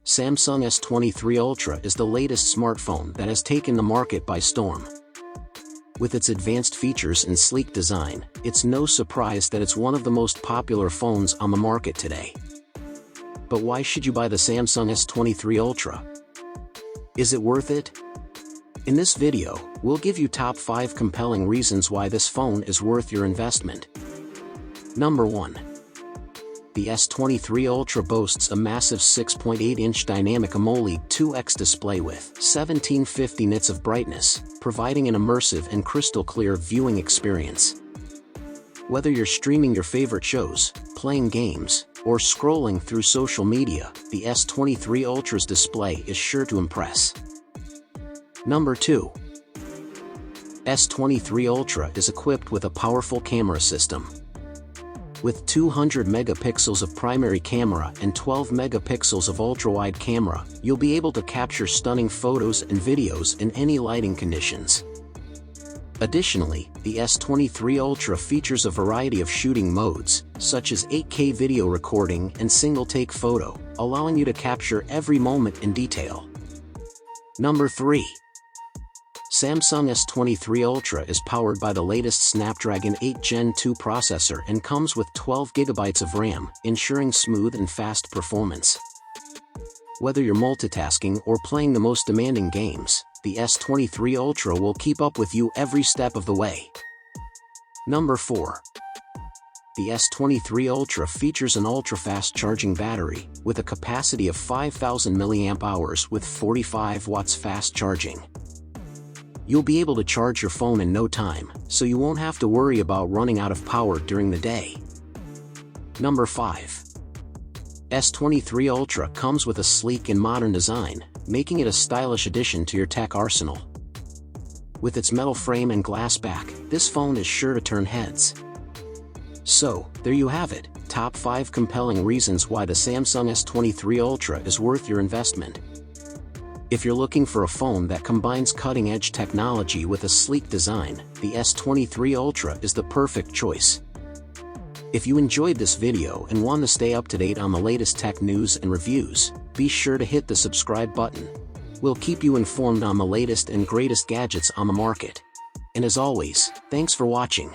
Samsung S23 Ultra is the latest smartphone that has taken the market by storm. With its advanced features and sleek design, it's no surprise that it's one of the most popular phones on the market today. But why should you buy the Samsung S23 Ultra? Is it worth it? In this video, we'll give you top 5 compelling reasons why this phone is worth your investment. Number 1. The S23 Ultra boasts a massive 6.8-inch dynamic AMOLED 2X display with 1750 nits of brightness, providing an immersive and crystal-clear viewing experience. Whether you're streaming your favorite shows, playing games, or scrolling through social media, the S23 Ultra's display is sure to impress. Number 2. S23 Ultra is equipped with a powerful camera system. With 200 megapixels of primary camera and 12 megapixels of ultra-wide camera, you'll be able to capture stunning photos and videos in any lighting conditions. Additionally, the S23 Ultra features a variety of shooting modes, such as 8K video recording and single-take photo, allowing you to capture every moment in detail. Number 3. Samsung S23 Ultra is powered by the latest Snapdragon 8 Gen 2 processor and comes with 12 GB of RAM, ensuring smooth and fast performance. Whether you're multitasking or playing the most demanding games, the S23 Ultra will keep up with you every step of the way. Number 4. The S23 Ultra features an ultra-fast charging battery, with a capacity of 5,000 mAh with 45 watts fast charging. You'll be able to charge your phone in no time, so you won't have to worry about running out of power during the day. Number 5. S23 Ultra comes with a sleek and modern design, making it a stylish addition to your tech arsenal. With its metal frame and glass back, this phone is sure to turn heads. So, there you have it, top 5 compelling reasons why the Samsung S23 Ultra is worth your investment. If you're looking for a phone that combines cutting-edge technology with a sleek design, the S23 Ultra is the perfect choice. If you enjoyed this video and want to stay up to date on the latest tech news and reviews, be sure to hit the subscribe button. We'll keep you informed on the latest and greatest gadgets on the market. And as always, thanks for watching.